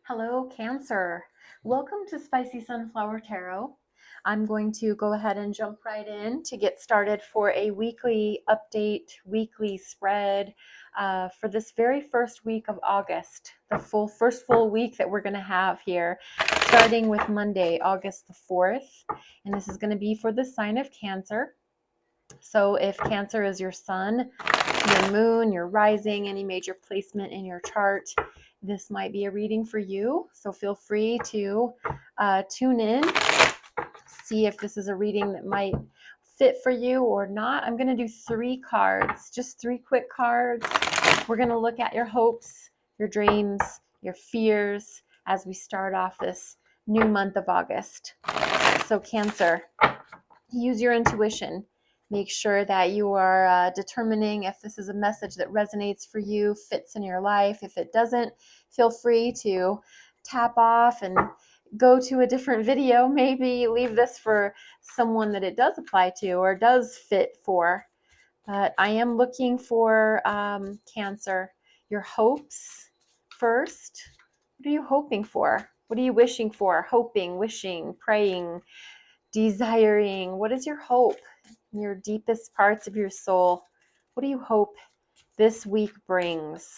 Hello, Cancer. Welcome to Spicy Sunflower Tarot. I'm going to go ahead and jump right in to get started for a weekly update, weekly spread for this very first week of August, the first full week that we're going to have here, starting with Monday, August the 4th. And this is going to be for the sign of Cancer. So if Cancer is your sun, your moon, your rising, any major placement in your chart, this might be a reading for you. So feel free to tune in, see if this is a reading that might fit for you or not. I'm going to do 3 cards, just 3 quick cards. We're going to look at your hopes, your dreams, your fears as we start off this new month of August. So Cancer, use your intuition. Make sure that you are determining if this is a message that resonates for you, fits in your life. If it doesn't, feel free to tap off and go to a different video. Maybe leave this for someone that it does apply to or does fit for. But I am looking for Cancer, your hopes first. What are you hoping for? What are you wishing for? Hoping, wishing, praying, desiring. What is your hope in your deepest parts of your soul? What do you hope this week brings?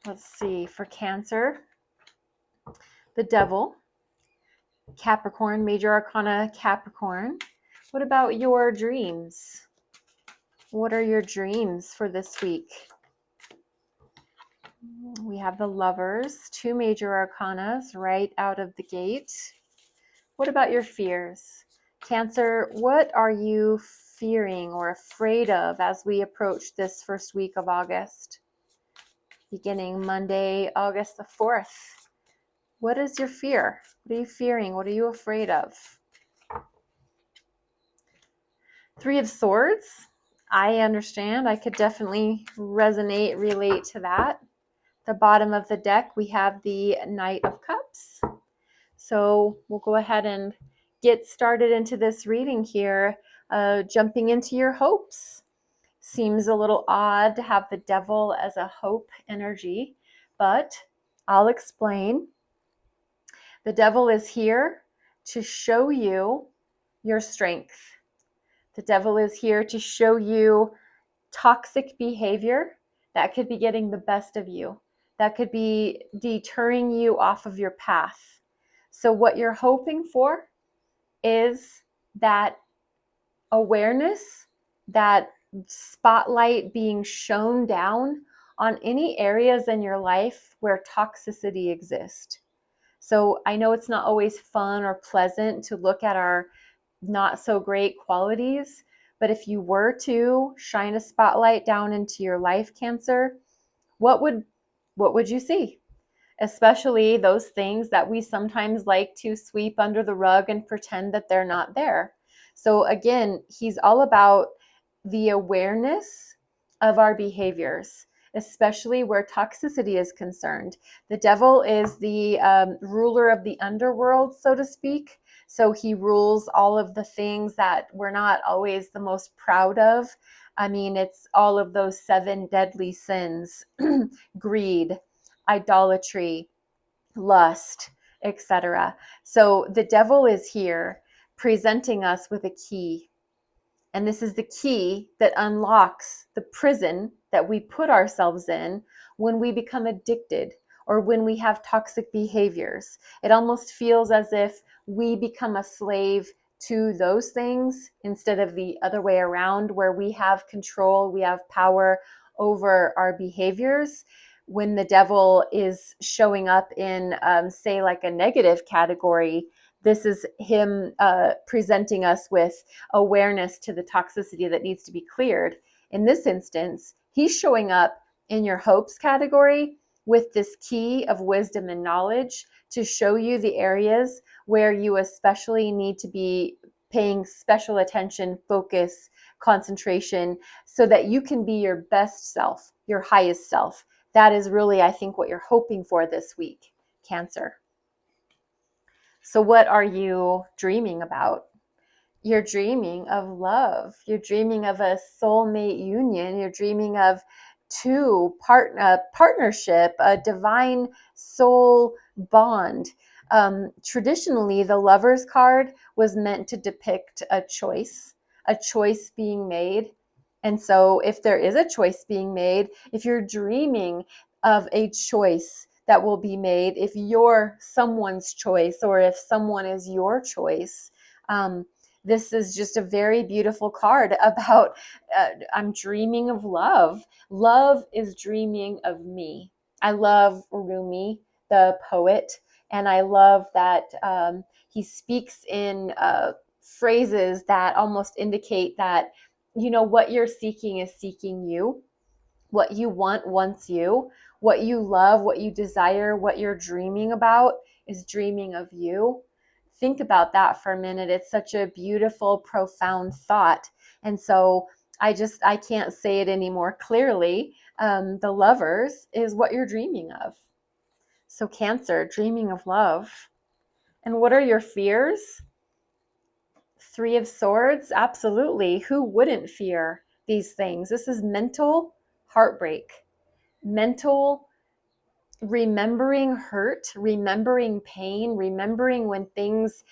Let's see. For Cancer, the Devil, Capricorn, Major Arcana Capricorn. What about your dreams? What are your dreams for this week? We have the Lovers, 2 Major Arcanas right out of the gate. What about your fears? Cancer, what are you fearing or afraid of as we approach this first week of August? Beginning Monday, August the 4th. What is your fear? What are you fearing? What are you afraid of? 3 of Swords. I understand. I could definitely relate to that. The bottom of the deck, we have the Knight of Cups. So we'll go ahead and get started into this reading here, jumping into your hopes. Seems a little odd to have the Devil as a hope energy, but I'll explain. The Devil is here to show you your strength. The Devil is here to show you toxic behavior that could be getting the best of you, that could be deterring you off of your path. So what you're hoping for is that awareness, that spotlight being shown down on any areas in your life where toxicity exists. So I know it's not always fun or pleasant to look at our not so great qualities, but if you were to shine a spotlight down into your life, Cancer, what would you see? Especially those things that we sometimes like to sweep under the rug and pretend that they're not there. So again, he's all about the awareness of our behaviors, especially where toxicity is concerned. The Devil is the ruler of the underworld, so to speak. So he rules all of the things that we're not always the most proud of. I mean, it's all of those 7 deadly sins, greed, idolatry, lust, etc. So the Devil is here presenting us with a key. And this is the key that unlocks the prison that we put ourselves in when we become addicted or when we have toxic behaviors. It almost feels as if we become a slave to those things instead of the other way around, where we have control, we have power over our behaviors. When the Devil is showing up in, say, like a negative category, this is him presenting us with awareness to the toxicity that needs to be cleared. In this instance, he's showing up in your hopes category with this key of wisdom and knowledge to show you the areas where you especially need to be paying special attention, focus, concentration, so that you can be your best self, your highest self. That is really, I think, what you're hoping for this week, Cancer. So what are you dreaming about? You're dreaming of love. You're dreaming of a soulmate union. You're dreaming of two, partnership, a divine soul bond. Traditionally, the Lover's card was meant to depict a choice being made. And so if there is a choice being made, if you're dreaming of a choice that will be made, if you're someone's choice or if someone is your choice, this is just a very beautiful card about I'm dreaming of love. Love is dreaming of me. I love Rumi, the poet, and I love that he speaks in phrases that almost indicate that, you know, what you're seeking is seeking you. What you want wants you. What you love, what you desire, what you're dreaming about is dreaming of you. Think about that for a minute. It's such a beautiful, profound thought. And so I can't say it any more clearly. The Lovers is what you're dreaming of. So Cancer, dreaming of love. And what are your fears? Three of Swords, absolutely. Who wouldn't fear these things? This is mental heartbreak, mental remembering hurt, remembering pain, remembering when things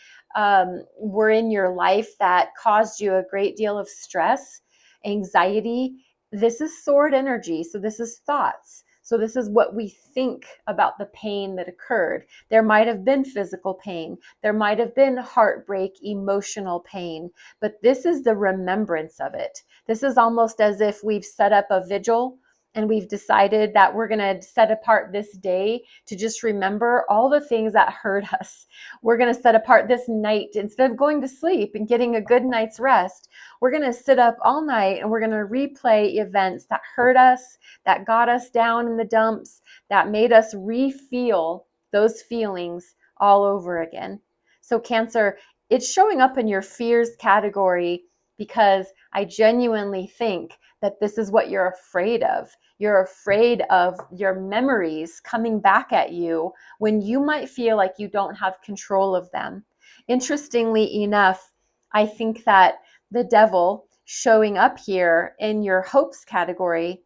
were in your life that caused you a great deal of stress, anxiety. This is sword energy. So this is thoughts. So this is what we think about the pain that occurred. There might have been physical pain. There might have been heartbreak, emotional pain, but this is the remembrance of it. This is almost as if we've set up a vigil and we've decided that we're going to set apart this day to just remember all the things that hurt us. We're going to set apart this night instead of going to sleep and getting a good night's rest. We're going to sit up all night and we're going to replay events that hurt us, that got us down in the dumps, that made us re-feel those feelings all over again. So Cancer, it's showing up in your fears category because I genuinely think that this is what you're afraid of. You're afraid of your memories coming back at you when you might feel like you don't have control of them. Interestingly enough, I think that the devil showing up here in your hopes category,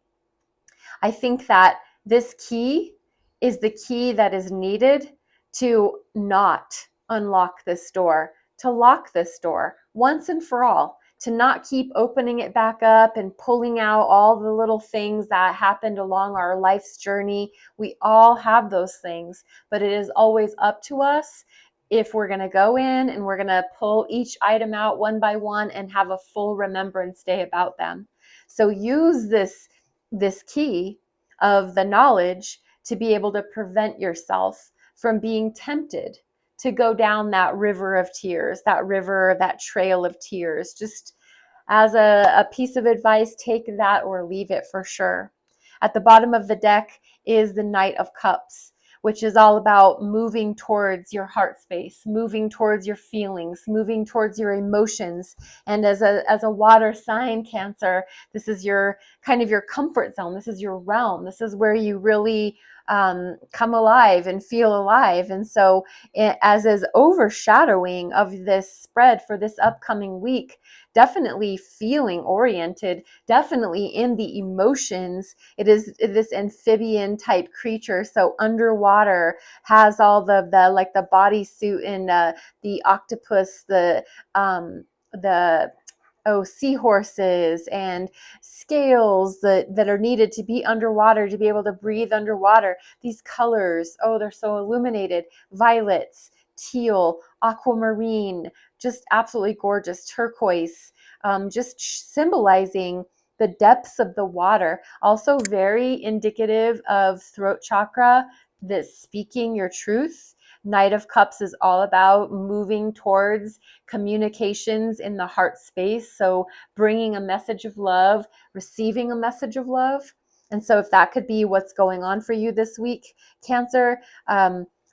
I think that this key is the key that is needed to not unlock this door, to lock this door once and for all, to not keep opening it back up and pulling out all the little things that happened along our life's journey. We all have those things, but it is always up to us if we're going to go in and we're going to pull each item out one by one and have a full remembrance day about them. So use this key of the knowledge to be able to prevent yourself from being tempted to go down that river of tears, that trail of tears. Just as a piece of advice, take that or leave it for sure. At the bottom of the deck is the Knight of Cups, which is all about moving towards your heart space, moving towards your feelings, moving towards your emotions. And as a water sign, Cancer, this is your kind of your comfort zone. This is your realm. This is where you really come alive and feel alive. And so as is overshadowing of this spread for this upcoming week, definitely feeling oriented, definitely in the emotions. It is this amphibian type creature. So underwater has all the like the bodysuit and the octopus, the seahorses and scales that are needed to be underwater, to be able to breathe underwater. These colors, they're so illuminated. Violets, teal, aquamarine, just absolutely gorgeous. Turquoise, just symbolizing the depths of the water. Also very indicative of throat chakra, this speaking your truth. Knight of Cups is all about moving towards communications in the heart space. So bringing a message of love, receiving a message of love. And so if that could be what's going on for you this week, Cancer,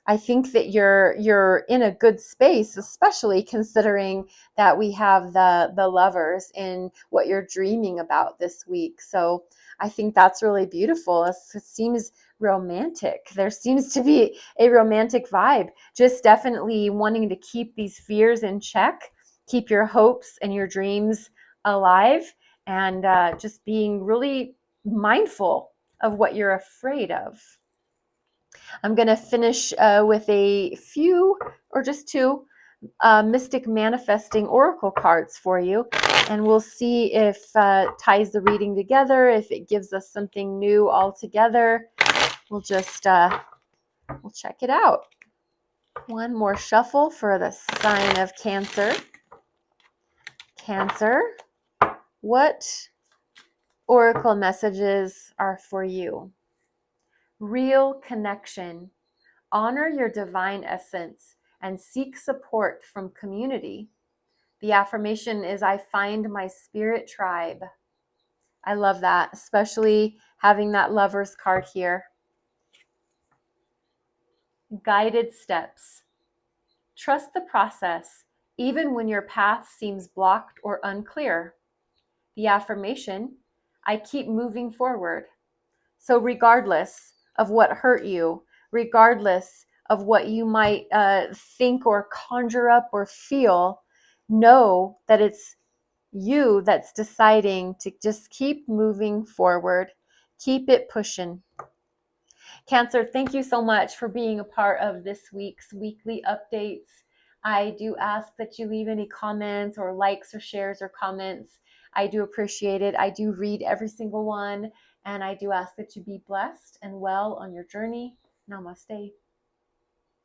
I think that you're in a good space, especially considering that we have the Lovers in what you're dreaming about this week. So I think that's really beautiful. It seems romantic. There seems to be a romantic vibe. Just definitely wanting to keep these fears in check, keep your hopes and your dreams alive, and just being really mindful of what you're afraid of. I'm going to finish with a few or just two Mystic Manifesting Oracle cards for you, and we'll see if ties the reading together, if it gives us something new altogether. We'll just we'll check it out. One more shuffle for the sign of Cancer. Cancer, what oracle messages are for you? Real connection. Honor your divine essence and seek support from community. The affirmation is, I find my spirit tribe. I love that, especially having that Lover's card here. Guided steps. Trust the process, even when your path seems blocked or unclear. The affirmation, I keep moving forward. So regardless of what hurt you, regardless of what you might think or conjure up or feel, know that it's you that's deciding to just keep moving forward. Keep it pushing. Cancer, thank you so much for being a part of this week's weekly updates. I do ask that you leave any comments or likes or shares or comments. I do appreciate it. I do read every single one, and I do ask that you be blessed and well on your journey. Namaste.